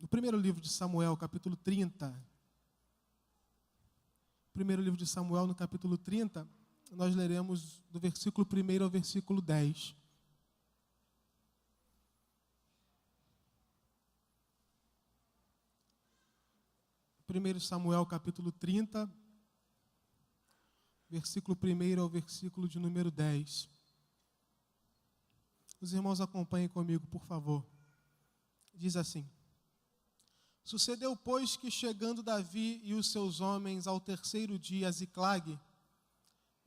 No primeiro livro de Samuel, capítulo 30. Primeiro livro de Samuel, no capítulo 30, nós leremos do versículo 1 ao versículo 10. Primeiro Samuel, capítulo 30, versículo 1 ao versículo de número 10. Os irmãos acompanhem comigo, por favor. Diz assim: Sucedeu, pois, que chegando Davi e os seus homens ao terceiro dia a Ziclague,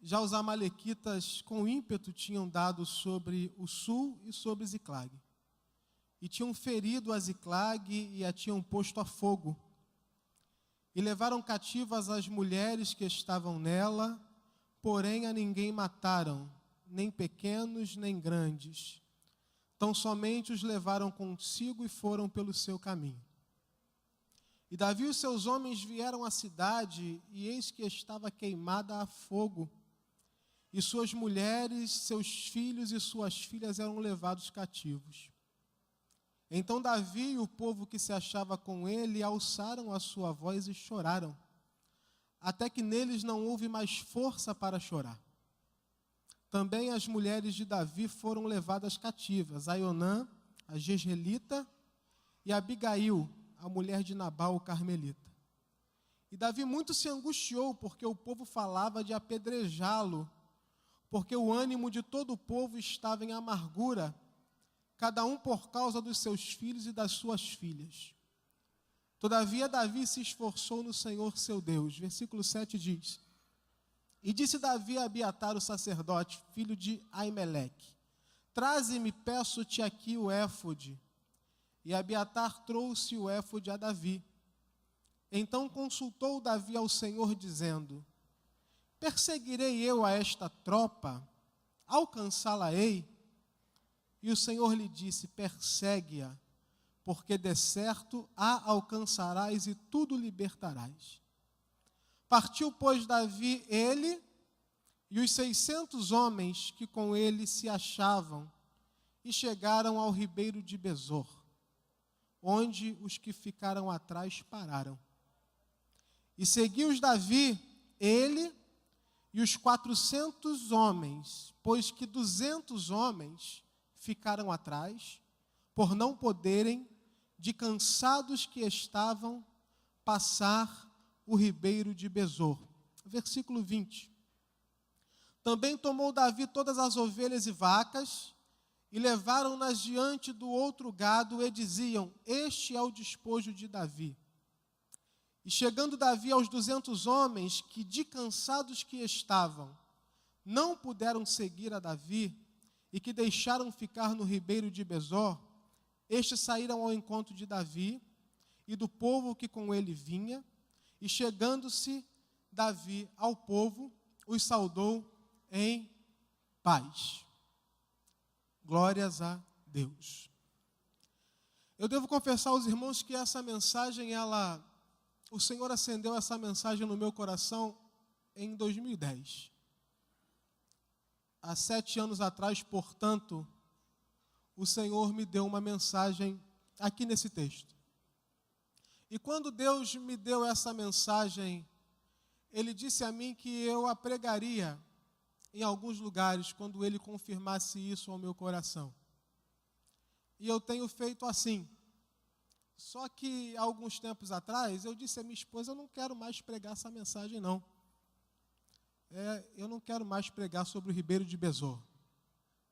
já os amalequitas com ímpeto tinham dado sobre o sul e sobre Ziclague, e tinham ferido a Ziclague e a tinham posto a fogo, e levaram cativas as mulheres que estavam nela, porém a ninguém mataram, nem pequenos nem grandes, tão somente os levaram consigo e foram pelo seu caminho. E Davi e os seus homens vieram à cidade, e eis que estava queimada a fogo, e suas mulheres, seus filhos e suas filhas eram levados cativos. Então Davi e o povo que se achava com ele alçaram a sua voz e choraram, até que neles não houve mais força para chorar. Também as mulheres de Davi foram levadas cativas, Aionã, a jezreelita, e Abigail, a mulher de Nabal, o carmelita. E Davi muito se angustiou, porque o povo falava de apedrejá-lo, porque o ânimo de todo o povo estava em amargura, cada um por causa dos seus filhos e das suas filhas. Todavia Davi se esforçou no Senhor seu Deus. Versículo 7 diz: E disse Davi a Abiatar o sacerdote, filho de Aimeleque: Traze-me, peço-te aqui o éfode. E Abiatar trouxe o éfode a Davi. Então consultou Davi ao Senhor, dizendo: Perseguirei eu a esta tropa? Alcançá-la-ei? E o Senhor lhe disse: Persegue-a, porque de certo a alcançarás e tudo libertarás. Partiu, pois, Davi, ele e os 600 homens que com ele se achavam, e chegaram ao ribeiro de Besor, onde os que ficaram atrás pararam. E seguiu-os Davi, ele e os 400 homens, pois que 200 homens ficaram atrás, por não poderem, de cansados que estavam, passar o ribeiro de Besor. Versículo 20. Também tomou Davi todas as ovelhas e vacas, e levaram-nas diante do outro gado, e diziam: Este é o despojo de Davi. E chegando Davi aos 200 homens, que de cansados que estavam, não puderam seguir a Davi, e que deixaram ficar no ribeiro de Besor, estes saíram ao encontro de Davi e do povo que com ele vinha, e chegando-se Davi ao povo, os saudou em paz. Glórias a Deus. Eu devo confessar aos irmãos que essa mensagem, o Senhor acendeu essa mensagem no meu coração em 2010. Há 7 anos atrás, portanto, o Senhor me deu uma mensagem aqui nesse texto. E quando Deus me deu essa mensagem, Ele disse a mim que eu a pregaria em alguns lugares, quando Ele confirmasse isso ao meu coração. E eu tenho feito assim. Só que, há alguns tempos atrás, eu disse à minha esposa: eu não quero mais pregar essa mensagem, não. Eu não quero mais pregar sobre o ribeiro de Besor.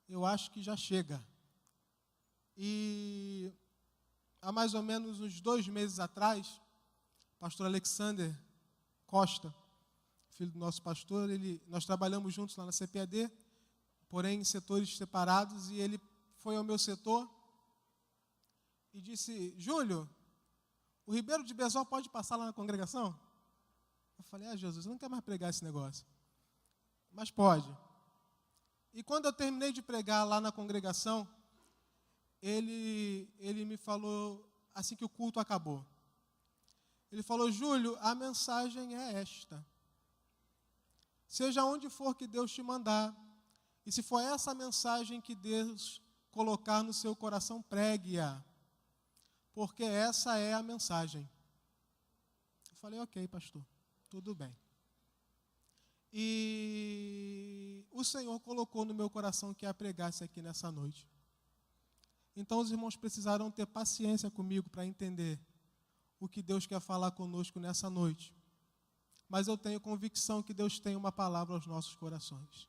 Eu acho que já chega. E há mais ou menos uns 2 meses atrás, o pastor Alexander Costa, filho do nosso pastor, nós trabalhamos juntos lá na CPAD, porém em setores separados, e ele foi ao meu setor e disse: Júlio, o ribeiro de Besor pode passar lá na congregação? Eu falei: Jesus, eu não quero mais pregar esse negócio. Mas pode. E quando eu terminei de pregar lá na congregação, ele me falou, assim que o culto acabou, ele falou: Júlio, a mensagem é esta. Seja onde for que Deus te mandar, e se for essa mensagem que Deus colocar no seu coração, pregue-a. porque essa é a mensagem. Eu falei, ok, pastor, tudo bem. E o Senhor colocou no meu coração que ia pregar-se aqui nessa noite. Então os irmãos precisaram ter paciência comigo para entender o que Deus quer falar conosco nessa noite. Mas eu tenho convicção que Deus tem uma palavra aos nossos corações.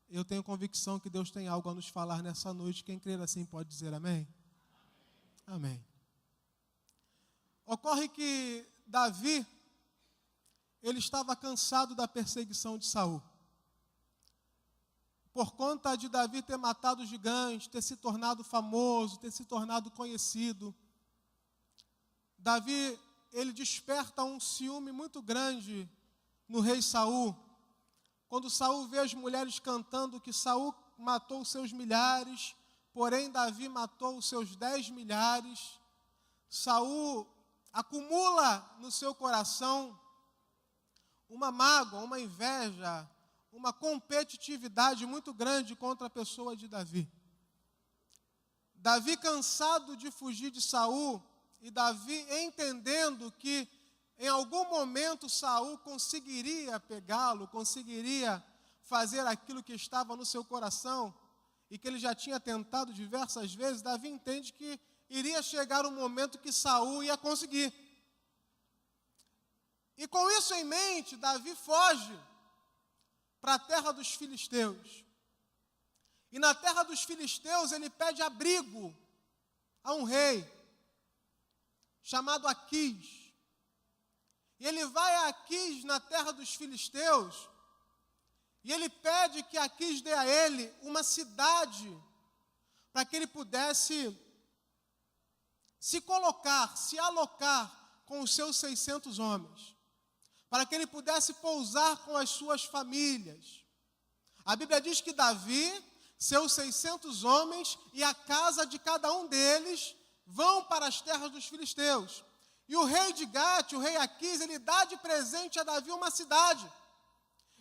Eu tenho convicção que Deus tem algo a nos falar nessa noite. Quem crer assim pode dizer amém? Amém. Ocorre que Davi, ele estava cansado da perseguição de Saul. Por conta de Davi ter matado o gigante, ter se tornado famoso, ter se tornado conhecido, Davi, ele desperta um ciúme muito grande no rei Saul. Quando Saul vê as mulheres cantando que Saul matou os seus milhares, porém Davi matou os seus 10 milhares, Saul acumula no seu coração uma mágoa, uma inveja, uma competitividade muito grande contra a pessoa de Davi. Davi cansado de fugir de Saul, e Davi entendendo que em algum momento Saul conseguiria pegá-lo, conseguiria fazer aquilo que estava no seu coração, e que ele já tinha tentado diversas vezes, Davi entende que iria chegar um momento que Saul ia conseguir. E com isso em mente, Davi foge para a terra dos filisteus. E na terra dos filisteus ele pede abrigo a um rei chamado Aquis. E ele vai a Aquis na terra dos filisteus e ele pede que Aquis dê a ele uma cidade para que ele pudesse se colocar, se alocar com os seus 600 homens, para que ele pudesse pousar com as suas famílias. A Bíblia diz que Davi, seus 600 homens e a casa de cada um deles vão para as terras dos filisteus. E o rei de Gate, o rei Aquis, ele dá de presente a Davi uma cidade.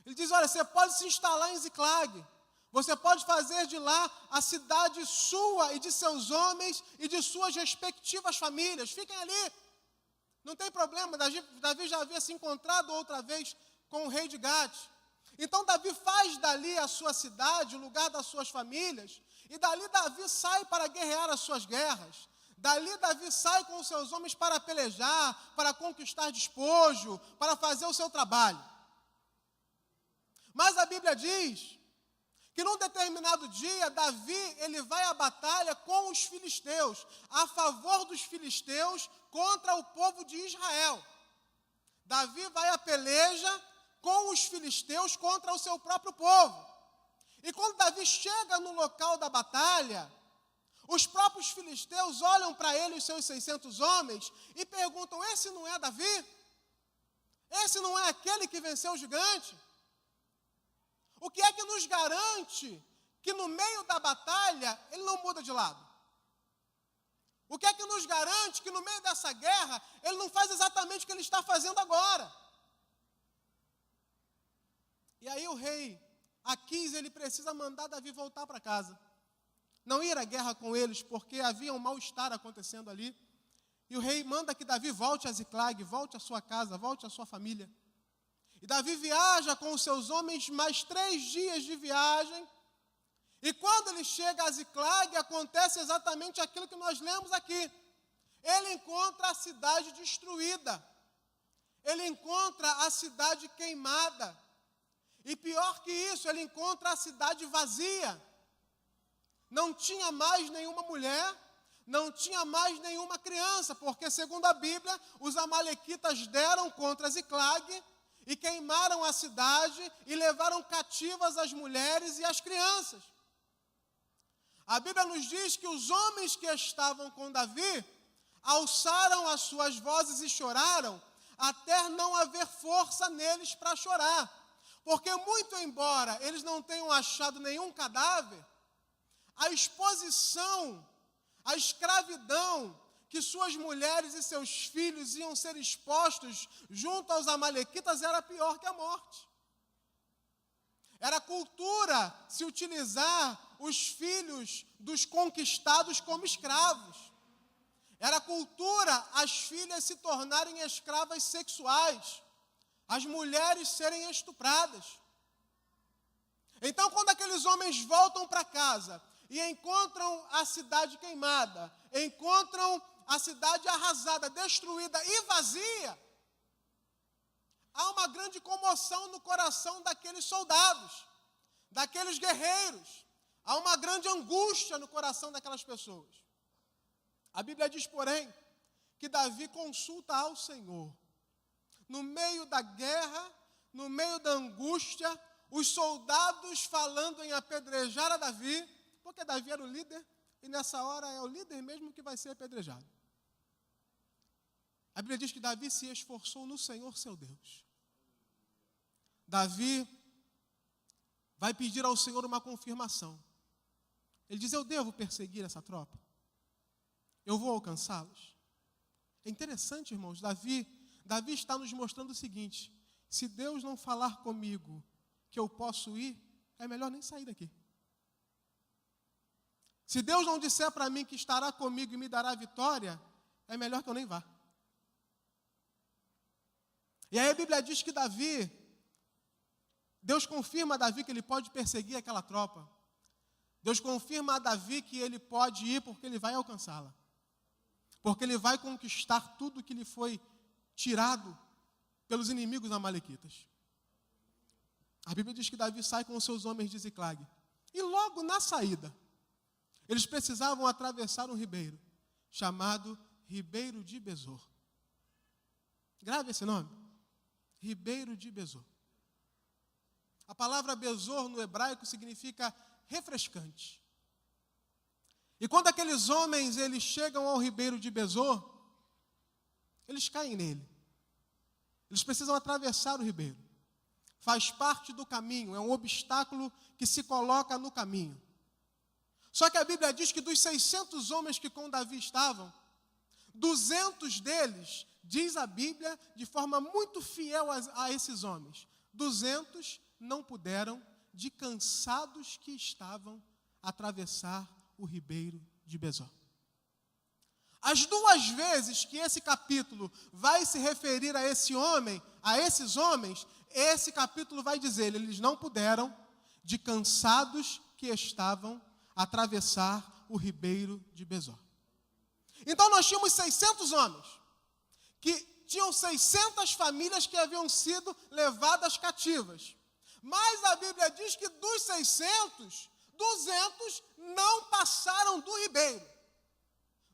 Ele diz, olha, você pode se instalar em Ziclag, você pode fazer de lá a cidade sua e de seus homens e de suas respectivas famílias. Fiquem ali, não tem problema. Davi já havia se encontrado outra vez com o rei de Gate. Então Davi faz dali a sua cidade, o lugar das suas famílias, e dali Davi sai para guerrear as suas guerras. Dali Davi sai com os seus homens para pelejar, para conquistar despojo, para fazer o seu trabalho. Mas a Bíblia diz que num determinado dia, Davi ele vai à batalha com os filisteus, a favor dos filisteus contra o povo de Israel. Davi vai à peleja com os filisteus contra o seu próprio povo. E quando Davi chega no local da batalha, os próprios filisteus olham para ele, os seus 600 homens, e perguntam, esse não é Davi? Esse não é aquele que venceu o gigante? O que é que nos garante que no meio da batalha ele não muda de lado? O que é que nos garante que no meio dessa guerra ele não faz exatamente o que ele está fazendo agora? E aí o rei Aquis, ele precisa mandar Davi voltar para casa. Não ir à guerra com eles, porque havia um mal-estar acontecendo ali. E o rei manda que Davi volte a Ziclag, volte à sua casa, volte à sua família. E Davi viaja com os seus homens mais 3 dias de viagem. E quando ele chega a Ziclag, acontece exatamente aquilo que nós lemos aqui. Ele encontra a cidade destruída. Ele encontra a cidade queimada. E pior que isso, ele encontra a cidade vazia. Não tinha mais nenhuma mulher, não tinha mais nenhuma criança, porque segundo a Bíblia, os amalequitas deram contra Ziclag e queimaram a cidade e levaram cativas as mulheres e as crianças. A Bíblia nos diz que os homens que estavam com Davi alçaram as suas vozes e choraram, até não haver força neles para chorar. Porque muito embora eles não tenham achado nenhum cadáver, a exposição, a escravidão que suas mulheres e seus filhos iam ser expostos junto aos amalequitas era pior que a morte. Era cultura se utilizar os filhos dos conquistados como escravos. Era cultura as filhas se tornarem escravas sexuais, as mulheres serem estupradas. Então, quando aqueles homens voltam para casa e encontram a cidade queimada, encontram a cidade arrasada, destruída e vazia, há uma grande comoção no coração daqueles soldados, daqueles guerreiros. Há uma grande angústia no coração daquelas pessoas. A Bíblia diz, porém, que Davi consulta ao Senhor. No meio da guerra, no meio da angústia, os soldados falando em apedrejar a Davi, porque Davi era o líder, e nessa hora é o líder mesmo que vai ser apedrejado. A Bíblia diz que Davi se esforçou no Senhor, seu Deus. Davi vai pedir ao Senhor uma confirmação. Ele diz, eu devo perseguir essa tropa? Eu vou alcançá-los? É interessante, irmãos, Davi está nos mostrando o seguinte, se Deus não falar comigo que eu posso ir, é melhor nem sair daqui. Se Deus não disser para mim que estará comigo e me dará vitória, é melhor que eu nem vá. E aí a Bíblia diz que Deus confirma a Davi que ele pode perseguir aquela tropa. Deus confirma a Davi que ele pode ir porque ele vai alcançá-la. Porque ele vai conquistar tudo que lhe foi tirado pelos inimigos amalequitas. A Bíblia diz que Davi sai com os seus homens de Ziclag. E logo na saída, eles precisavam atravessar um ribeiro, chamado Ribeiro de Besor. Grave esse nome. Ribeiro de Besor. A palavra Besor no hebraico significa refrescante. E quando aqueles homens eles chegam ao Ribeiro de Besor, eles caem nele. Eles precisam atravessar o ribeiro. Faz parte do caminho, é um obstáculo que se coloca no caminho. Só que a Bíblia diz que dos 600 homens que com Davi estavam, 200 deles, diz a Bíblia, de forma muito fiel a esses homens, 200 não puderam, de cansados que estavam, atravessar o ribeiro de Besor. As duas vezes que esse capítulo vai se referir a esses homens, esse capítulo vai dizer, eles não puderam, de cansados que estavam, atravessar o ribeiro de Besor. Então nós tínhamos 600 homens, que tinham 600 famílias que haviam sido levadas cativas. Mas a Bíblia diz que dos 600, 200 não passaram do ribeiro.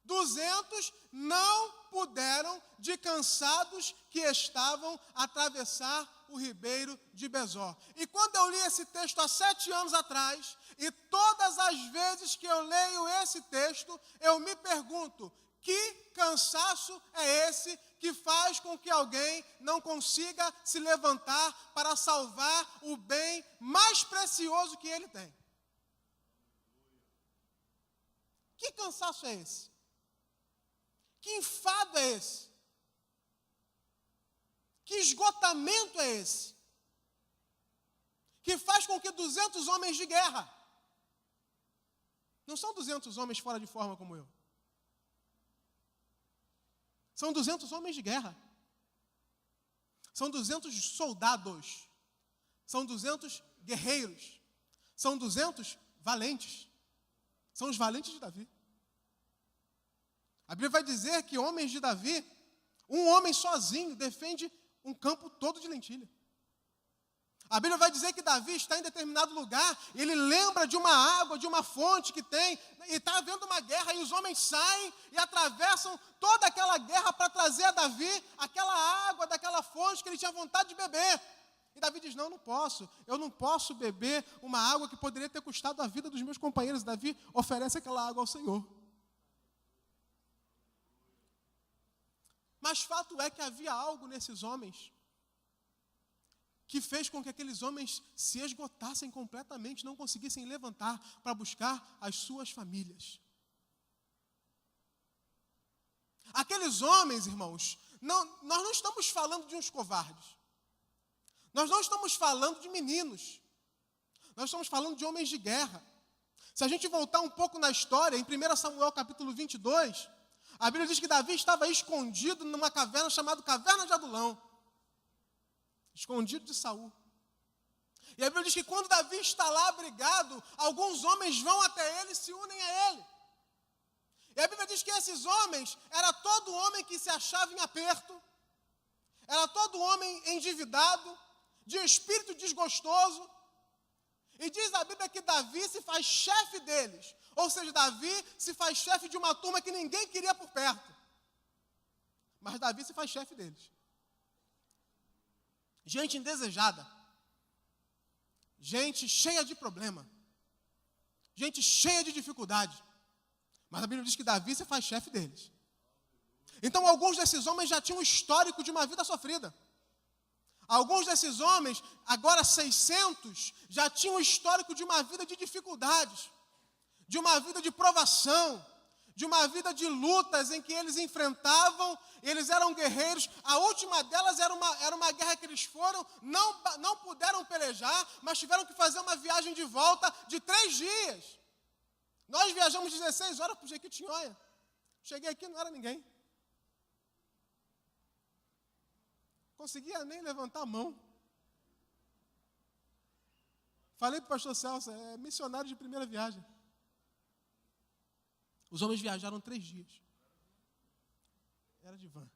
200 não puderam, de cansados que estavam, atravessar o ribeiro de Besor. E quando eu li esse texto há 7 anos atrás, e todas as vezes que eu leio esse texto, eu me pergunto, que cansaço é esse que faz com que alguém não consiga se levantar para salvar o bem mais precioso que ele tem? Que cansaço é esse? Que enfado é esse? Que esgotamento é esse? Que faz com que 200 homens de guerra, não são 200 homens fora de forma como eu, são 200 homens de guerra, são 200 soldados, são 200 guerreiros, são 200 valentes, são os valentes de Davi. A Bíblia vai dizer que homens de Davi, um homem sozinho defende um campo todo de lentilha. A Bíblia vai dizer que Davi está em determinado lugar, ele lembra de uma água, de uma fonte que tem, e está havendo uma guerra, e os homens saem e atravessam toda aquela guerra para trazer a Davi aquela água daquela fonte que ele tinha vontade de beber. E Davi diz, eu não posso beber uma água que poderia ter custado a vida dos meus companheiros. Davi oferece aquela água ao Senhor. Mas fato é que havia algo nesses homens que fez com que aqueles homens se esgotassem completamente, não conseguissem levantar para buscar as suas famílias. Aqueles homens, irmãos, nós não estamos falando de uns covardes. Nós não estamos falando de meninos. Nós estamos falando de homens de guerra. Se a gente voltar um pouco na história, em 1 Samuel capítulo 22, A Bíblia diz que Davi estava escondido numa caverna chamada Caverna de Adulão. Escondido de Saul. E a Bíblia diz que quando Davi está lá abrigado, alguns homens vão até ele e se unem a ele. E a Bíblia diz que esses homens, era todo homem que se achava em aperto, era todo homem endividado, de espírito desgostoso. E diz a Bíblia que Davi se faz chefe deles. Ou seja, Davi se faz chefe de uma turma que ninguém queria por perto. Mas Davi se faz chefe deles. Gente indesejada. Gente cheia de problema. Gente cheia de dificuldade. Mas a Bíblia diz que Davi se faz chefe deles. Então, alguns desses homens já tinham um histórico de uma vida sofrida. Alguns desses homens, agora 600, já tinham um histórico de uma vida de dificuldades, de uma vida de provação, de uma vida de lutas em que eles enfrentavam, eles eram guerreiros. A última delas era uma guerra que eles foram, não puderam pelejar, mas tiveram que fazer uma viagem de volta de 3 dias. Nós viajamos 16 horas para o Jequitinhonha. Cheguei aqui, não era ninguém. Conseguia nem levantar a mão. Falei para o pastor Celso, é missionário de primeira viagem. Os homens viajaram 3 dias. Era de van.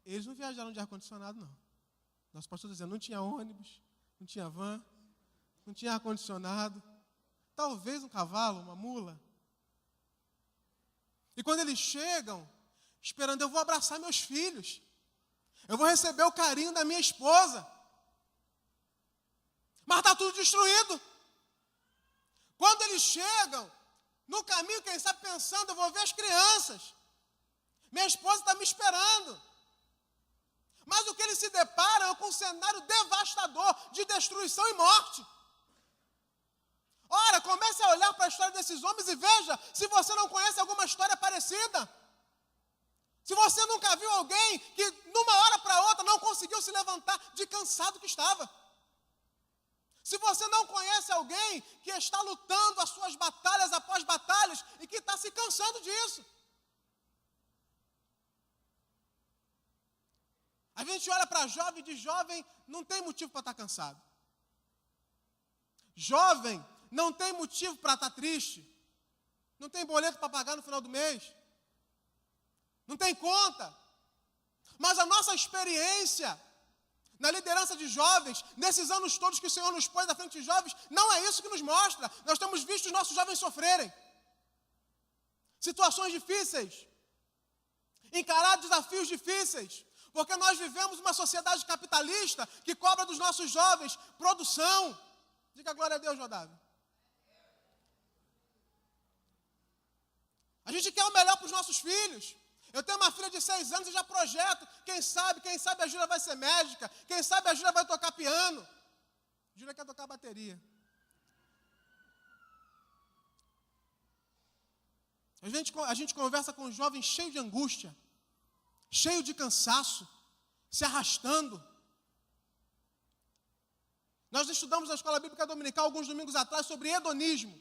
Eles não viajaram de ar-condicionado, não. Nosso pastor está dizendo, não tinha ônibus, não tinha van, não tinha ar-condicionado. Talvez um cavalo, uma mula. E quando eles chegam, esperando, eu vou abraçar meus filhos. Eu vou receber o carinho da minha esposa. Mas está tudo destruído. Quando eles chegam, no caminho, quem sabe pensando, eu vou ver as crianças. Minha esposa está me esperando. Mas o que eles se deparam é com um cenário devastador de destruição e morte. Ora, comece a olhar para a história desses homens e veja se você não conhece alguma história parecida. Se você nunca viu alguém que, numa hora para outra, não conseguiu se levantar de cansado que estava. Se você não conhece alguém que está lutando as suas batalhas após batalhas e que está se cansando disso. A gente olha para jovem e diz, jovem não tem motivo para estar cansado. Jovem não tem motivo para estar triste. Não tem boleto para pagar no final do mês. Não tem conta. Mas a nossa experiência na liderança de jovens, nesses anos todos que o Senhor nos pôs à frente de jovens, não é isso que nos mostra. Nós temos visto os nossos jovens sofrerem. Situações difíceis. Encarar desafios difíceis. Porque nós vivemos uma sociedade capitalista que cobra dos nossos jovens produção. Diga glória a Deus, Jodávio. A gente quer o melhor para os nossos filhos. Eu tenho uma filha de 6 anos e já projeto. Quem sabe a Júlia vai ser médica. Quem sabe a Júlia vai tocar piano. A Júlia quer tocar bateria. A gente conversa com um jovem cheio de angústia, cheio de cansaço, se arrastando. Nós estudamos na Escola Bíblica Dominical alguns domingos atrás sobre hedonismo.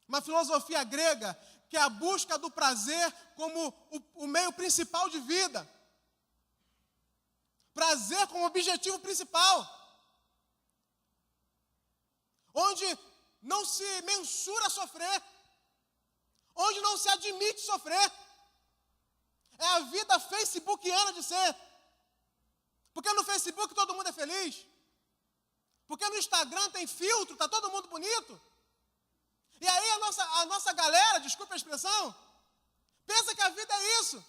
Uma filosofia grega que é a busca do prazer como o meio principal de vida. Prazer como objetivo principal. Onde não se mensura sofrer. Onde não se admite sofrer. É a vida facebookiana de ser. Porque no Facebook todo mundo é feliz. Porque no Instagram tem filtro, está todo mundo bonito. E aí a nossa galera, desculpa a expressão, pensa que a vida é isso.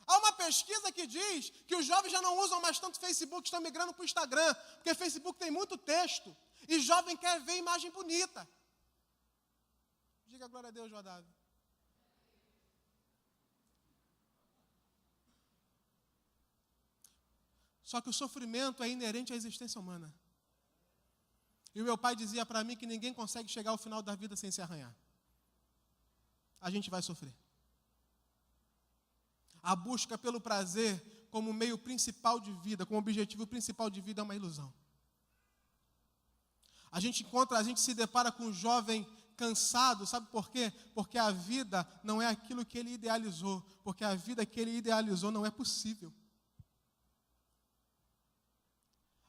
Há uma pesquisa que diz que os jovens já não usam mais tanto Facebook, estão migrando para o Instagram, porque Facebook tem muito texto, e jovem quer ver imagem bonita. Diga glória a Deus, Jodávio. Só que o sofrimento é inerente à existência humana. E o meu pai dizia para mim que ninguém consegue chegar ao final da vida sem se arranhar. A gente vai sofrer. A busca pelo prazer como meio principal de vida, como objetivo principal de vida é uma ilusão. A gente se depara com um jovem cansado, sabe por quê? Porque a vida não é aquilo que ele idealizou, porque a vida que ele idealizou não é possível.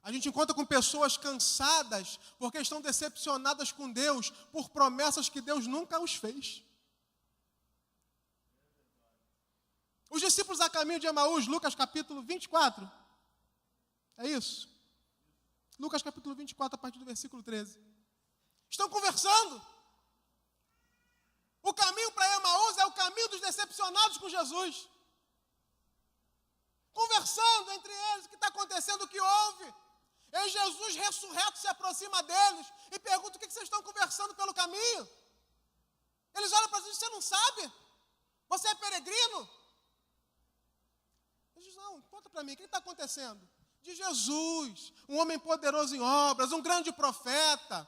A gente encontra com pessoas cansadas porque estão decepcionadas com Deus por promessas que Deus nunca os fez. Os discípulos a caminho de Emaús, Lucas capítulo 24, é isso? Lucas capítulo 24, a partir do versículo 13. Estão conversando. O caminho para Emaús é o caminho dos decepcionados com Jesus. Conversando entre eles, o que está acontecendo, o que houve. E Jesus ressurreto se aproxima deles e pergunta: o que vocês estão conversando pelo caminho? Eles olham para Jesus: você não sabe? Você é peregrino? Jesus: não, conta para mim, o que está acontecendo? De Jesus, um homem poderoso em obras, um grande profeta.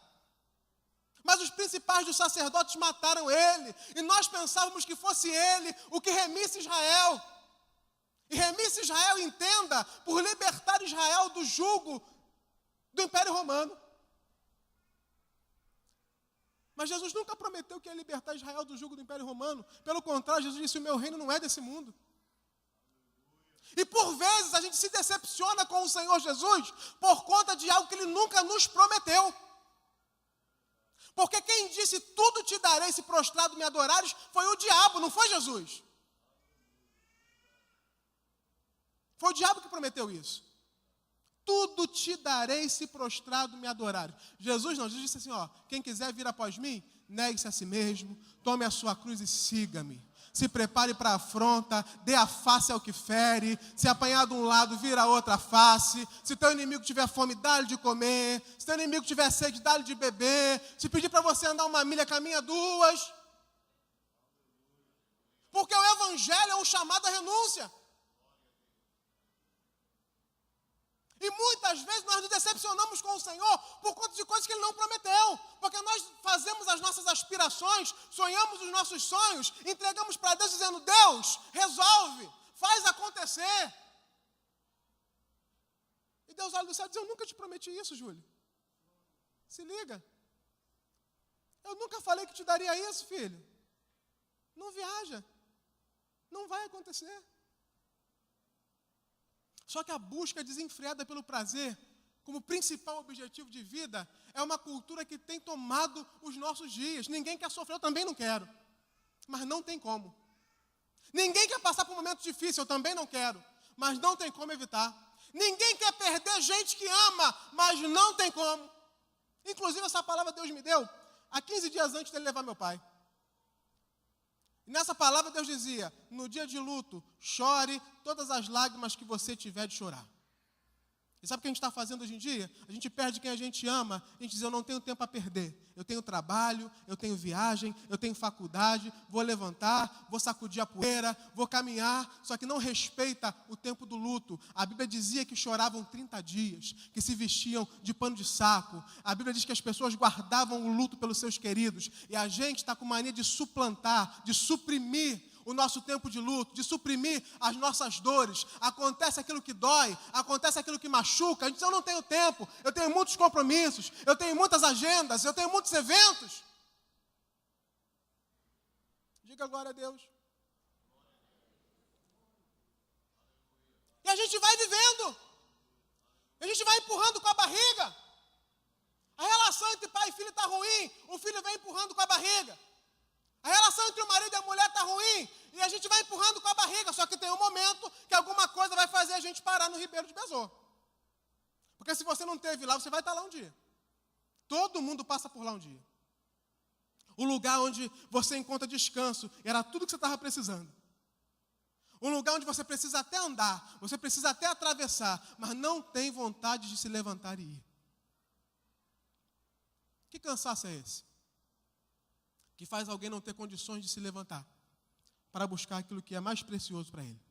Mas os principais dos sacerdotes mataram ele, e nós pensávamos que fosse ele o que remisse Israel. E remisse Israel, entenda, por libertar Israel do jugo do Império Romano. Mas Jesus nunca prometeu que ia libertar Israel do jugo do Império Romano. Pelo contrário, Jesus disse: o meu reino não é desse mundo. E por vezes a gente se decepciona com o Senhor Jesus por conta de algo que Ele nunca nos prometeu. Porque quem disse: tudo te darei se prostrado me adorares, foi o diabo, não foi Jesus. Foi o diabo que prometeu isso. Tudo te darei se prostrado me adorares. Jesus não, Jesus disse assim: ó, quem quiser vir após mim, negue-se a si mesmo, tome a sua cruz e siga-me. Se prepare para a afronta, dê a face ao que fere, se apanhar de um lado, vira a outra face. Se teu inimigo tiver fome, dá-lhe de comer. Se teu inimigo tiver sede, dá-lhe de beber. Se pedir para você andar uma milha, caminha duas. Porque o evangelho é um chamado à renúncia. E muitas vezes nós nos decepcionamos com o Senhor por conta de coisas que Ele não prometeu. Porque nós fazemos as nossas aspirações, sonhamos os nossos sonhos, entregamos para Deus dizendo: Deus, resolve, faz acontecer. E Deus olha do céu e diz: eu nunca te prometi isso, Júlio. Se liga. Eu nunca falei que te daria isso, filho. Não viaja. Não vai acontecer. Só que a busca desenfreada pelo prazer, como principal objetivo de vida, é uma cultura que tem tomado os nossos dias. Ninguém quer sofrer, eu também não quero. Mas não tem como. Ninguém quer passar por um momento difícil, eu também não quero. Mas não tem como evitar. Ninguém quer perder gente que ama, mas não tem como. Inclusive, essa palavra Deus me deu há 15 dias antes dele levar meu pai. E nessa palavra Deus dizia: no dia de luto, chore todas as lágrimas que você tiver de chorar. E sabe o que a gente está fazendo hoje em dia? A gente perde quem a gente ama, a gente diz: eu não tenho tempo a perder. Eu tenho trabalho, eu tenho viagem, eu tenho faculdade, vou levantar, vou sacudir a poeira, vou caminhar, só que não respeita o tempo do luto. A Bíblia dizia que choravam 30 dias, que se vestiam de pano de saco. A Bíblia diz que as pessoas guardavam o luto pelos seus queridos. E a gente está com mania de suplantar, de suprimir o nosso tempo de luto, de suprimir as nossas dores. Acontece aquilo que dói, acontece aquilo que machuca. A gente diz: eu não tenho tempo, eu tenho muitos compromissos, eu tenho muitas agendas, eu tenho muitos eventos. Diga glória a Deus. E a gente vai vivendo, a gente vai empurrando com a barriga. A relação entre pai e filho está ruim, o filho vem empurrando com a barriga. A relação entre o marido e a mulher está ruim, e a gente vai empurrando com a barriga, só que tem um momento que alguma coisa vai fazer a gente parar no Ribeiro de Besor. Porque se você não esteve lá, você vai estar lá um dia. Todo mundo passa por lá um dia. O lugar onde você encontra descanso, era tudo que você estava precisando. Um lugar onde você precisa até andar, você precisa até atravessar, mas não tem vontade de se levantar e ir. Que cansaço é esse? Que faz alguém não ter condições de se levantar para buscar aquilo que é mais precioso para ele.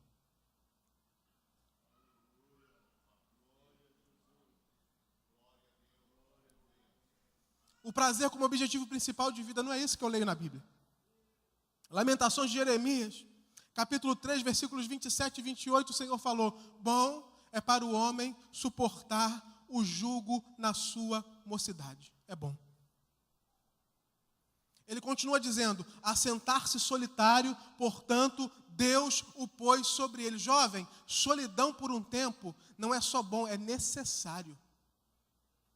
O prazer como objetivo principal de vida não é isso que eu leio na Bíblia. Lamentações de Jeremias, capítulo 3, versículos 27 e 28, o Senhor falou: bom é para o homem suportar o jugo na sua mocidade. É bom. Ele continua dizendo, assentar-se solitário, portanto, Deus o pôs sobre ele. Jovem, solidão por um tempo não é só bom, é necessário.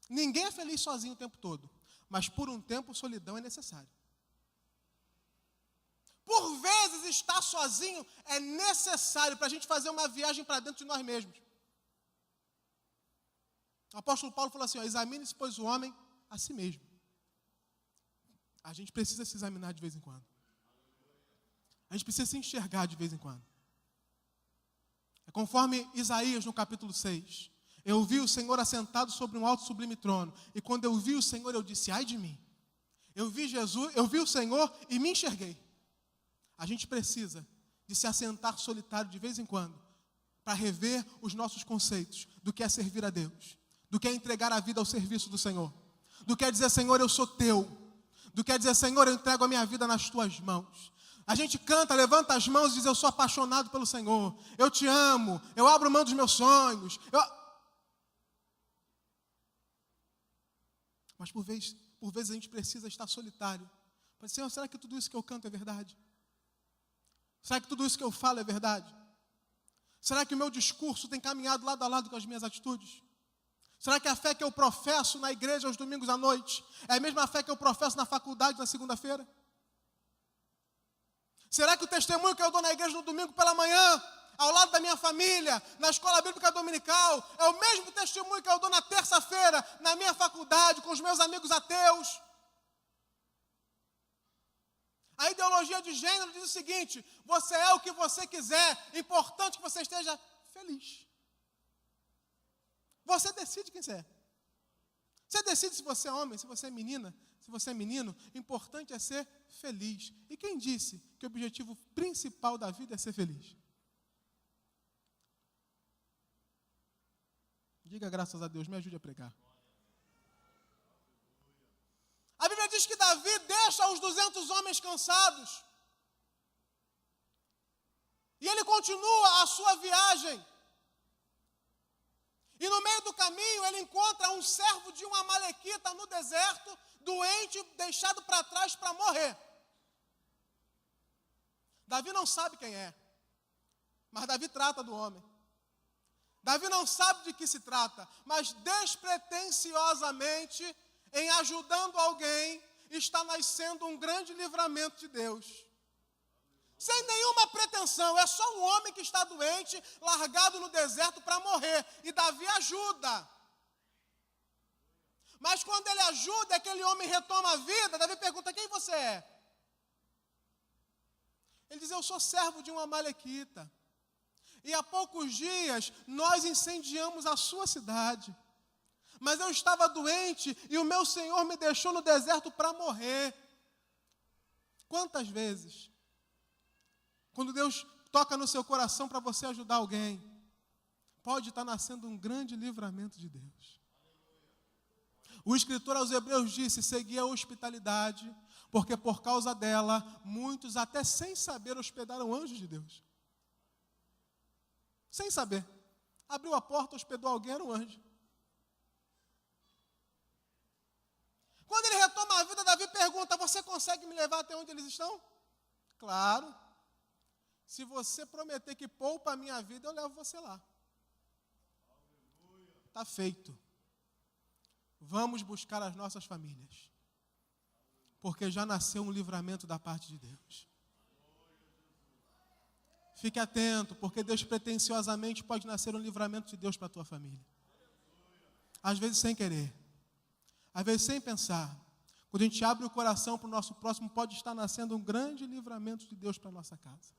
Ninguém é feliz sozinho o tempo todo, mas por um tempo solidão é necessário. Por vezes estar sozinho é necessário para a gente fazer uma viagem para dentro de nós mesmos. O apóstolo Paulo falou assim, examine-se, pois, o homem a si mesmo. A gente precisa se examinar de vez em quando. A gente precisa se enxergar de vez em quando. É conforme Isaías no capítulo 6. Eu vi o Senhor assentado sobre um alto e sublime trono. E quando eu vi o Senhor, eu disse, ai de mim. Eu vi Jesus, eu vi o Senhor e me enxerguei. A gente precisa de se assentar solitário de vez em quando, para rever os nossos conceitos do que é servir a Deus, do que é entregar a vida ao serviço do Senhor, do que é dizer, Senhor, eu sou teu, do que é dizer, Senhor, eu entrego a minha vida nas tuas mãos. A gente canta, levanta as mãos e diz, eu sou apaixonado pelo Senhor, eu te amo, eu abro mão dos meus sonhos. Mas por vezes a gente precisa estar solitário. Para dizer, Senhor, será que tudo isso que eu canto é verdade? Será que tudo isso que eu falo é verdade? Será que o meu discurso tem caminhado lado a lado com as minhas atitudes? Será que a fé que eu professo na igreja aos domingos à noite é a mesma fé que eu professo na faculdade na segunda-feira? Será que o testemunho que eu dou na igreja no domingo pela manhã, ao lado da minha família, na escola bíblica dominical, é o mesmo testemunho que eu dou na terça-feira, na minha faculdade, com os meus amigos ateus? A ideologia de gênero diz o seguinte, você é o que você quiser, importante que você esteja feliz. Você decide quem você é. Você decide se você é homem, se você é menina, se você é menino. Importante é ser feliz. E quem disse que o objetivo principal da vida é ser feliz? Diga graças a Deus, me ajude a pregar. A Bíblia diz que Davi deixa os 200 homens cansados. E ele continua a sua viagem. E no meio do caminho ele encontra um servo de uma amalequita no deserto, doente, deixado para trás para morrer. Davi não sabe quem é, mas Davi trata do homem. Davi não sabe de que se trata, mas despretensiosamente, em ajudando alguém, está nascendo um grande livramento de Deus. Sem nenhuma pretensão, é só um homem que está doente, largado no deserto para morrer. E Davi ajuda. Mas quando ele ajuda, aquele homem retoma a vida, Davi pergunta, quem você é? Ele diz, eu sou servo de uma amalequita. E há poucos dias, nós incendiamos a sua cidade. Mas eu estava doente e o meu Senhor me deixou no deserto para morrer. Quantas vezes, quando Deus toca no seu coração para você ajudar alguém, pode estar nascendo um grande livramento de Deus. O escritor aos Hebreus disse, segui a hospitalidade, porque por causa dela, muitos até sem saber hospedaram anjos de Deus. Sem saber. Abriu a porta, hospedou alguém, era um anjo. Quando ele retoma a vida, Davi pergunta, você consegue me levar até onde eles estão? Claro. Se você prometer que poupa a minha vida, eu levo você lá. Está feito. Vamos buscar as nossas famílias. Porque já nasceu um livramento da parte de Deus. Fique atento, porque despretensiosamente pode nascer um livramento de Deus para a tua família. Às vezes sem querer. Às vezes sem pensar. Quando a gente abre o coração para o nosso próximo, pode estar nascendo um grande livramento de Deus para a nossa casa.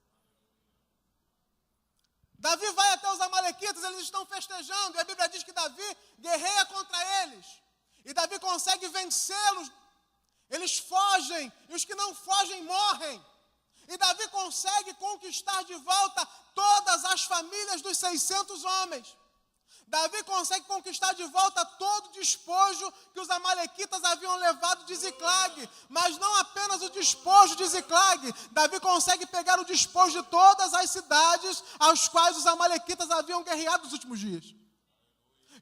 Davi vai até os amalequitas, eles estão festejando, e a Bíblia diz que Davi guerreia contra eles. E Davi consegue vencê-los. Eles fogem, e os que não fogem morrem. E Davi consegue conquistar de volta todas as famílias dos 600 homens. Davi consegue conquistar de volta todo o despojo que os amalequitas haviam levado de Ziclag. Mas não apenas o despojo de Ziclag. Davi consegue pegar o despojo de todas as cidades aos quais os amalequitas haviam guerreado nos últimos dias.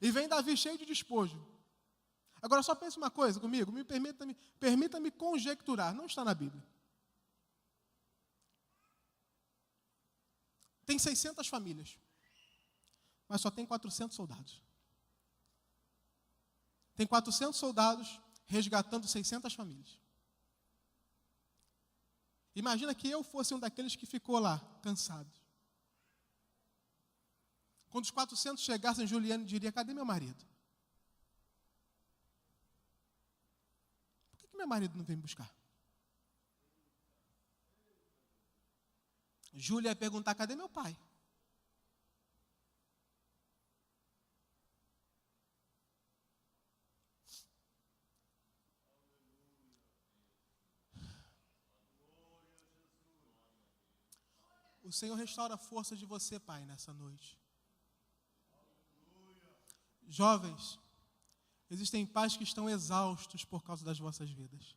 E vem Davi cheio de despojo. Agora só pense uma coisa comigo, permita-me conjecturar, não está na Bíblia. Tem 600 famílias, mas só tem 400 soldados. Tem 400 soldados resgatando 600 famílias. Imagina que eu fosse um daqueles que ficou lá, cansado. Quando os 400 chegassem, Juliane diria: cadê meu marido? Por que meu marido não vem me buscar? Júlia ia perguntar: cadê meu pai? O Senhor restaura a força de você, pai, nessa noite. Jovens, existem pais que estão exaustos por causa das vossas vidas.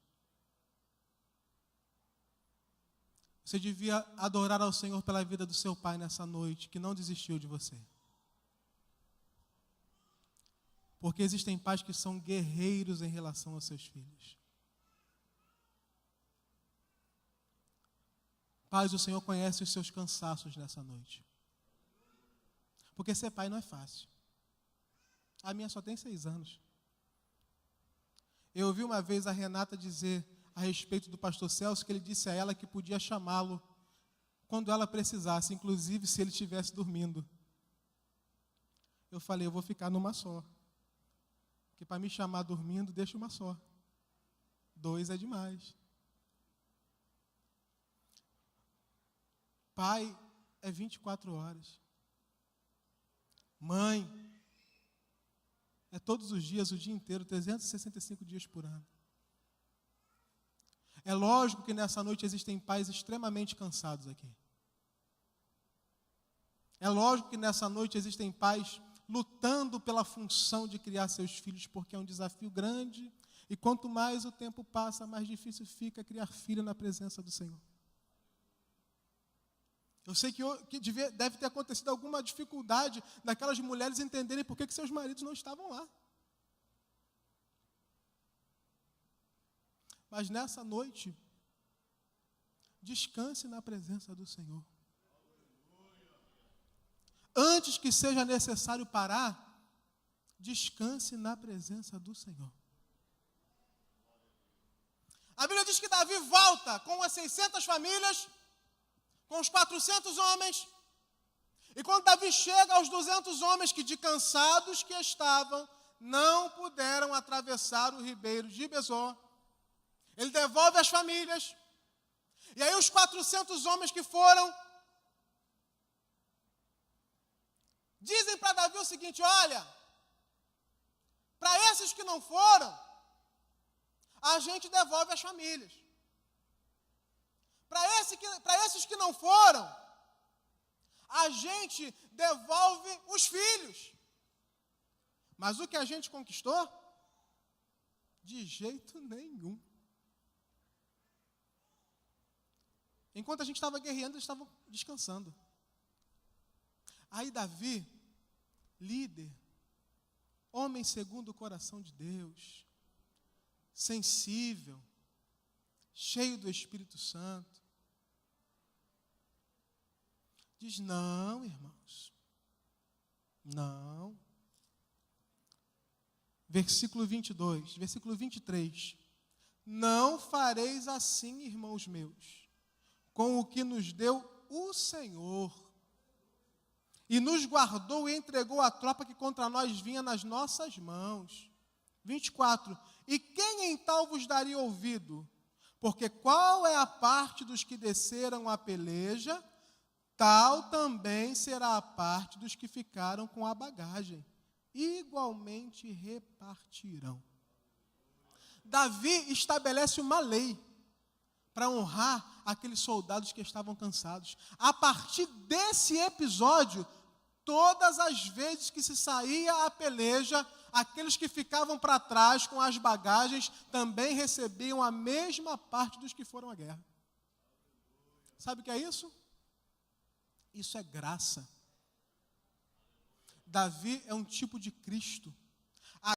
Você devia adorar ao Senhor pela vida do seu pai nessa noite, que não desistiu de você. Porque existem pais que são guerreiros em relação aos seus filhos. Pais, o Senhor conhece os seus cansaços nessa noite. Porque ser pai não é fácil. A minha só tem 6 anos. Eu ouvi uma vez a Renata dizer a respeito do pastor Celso, que ele disse a ela que podia chamá-lo quando ela precisasse, inclusive se ele estivesse dormindo. Eu falei: eu vou ficar numa só. Porque para me chamar dormindo, deixa uma só. 2 é demais. Pai é 24 horas. Mãe é todos os dias, o dia inteiro, 365 dias por ano. É lógico que nessa noite existem pais extremamente cansados aqui. É lógico que nessa noite existem pais lutando pela função de criar seus filhos, porque é um desafio grande, e quanto mais o tempo passa, mais difícil fica criar filho na presença do Senhor. Eu sei que deve ter acontecido alguma dificuldade daquelas mulheres entenderem por que seus maridos não estavam lá. Mas nessa noite, descanse na presença do Senhor. Antes que seja necessário parar, descanse na presença do Senhor. A Bíblia diz que Davi volta com as 600 famílias, com os 400 homens, e quando Davi chega aos 200 homens que, de cansados que estavam, não puderam atravessar o ribeiro de Besor, ele devolve as famílias, e aí os 400 homens que foram, dizem para Davi o seguinte: olha, para esses que não foram, a gente devolve as famílias. Para esses que não foram, a gente devolve os filhos. Mas o que a gente conquistou? De jeito nenhum. Enquanto a gente estava guerreando, eles estavam descansando. Aí Davi, líder, homem segundo o coração de Deus, sensível, cheio do Espírito Santo, diz: não, irmãos, não. Versículo 22, versículo 23. Não fareis assim, irmãos meus, com o que nos deu o Senhor, e nos guardou e entregou a tropa que contra nós vinha nas nossas mãos. 24. E quem em tal vos daria ouvido? Porque qual é a parte dos que desceram a peleja, tal também será a parte dos que ficaram com a bagagem. Igualmente repartirão. Davi estabelece uma lei para honrar aqueles soldados que estavam cansados. A partir desse episódio, todas as vezes que se saía a peleja, aqueles que ficavam para trás com as bagagens também recebiam a mesma parte dos que foram à guerra. Sabe o que é isso? Isso é graça. Davi é um tipo de Cristo.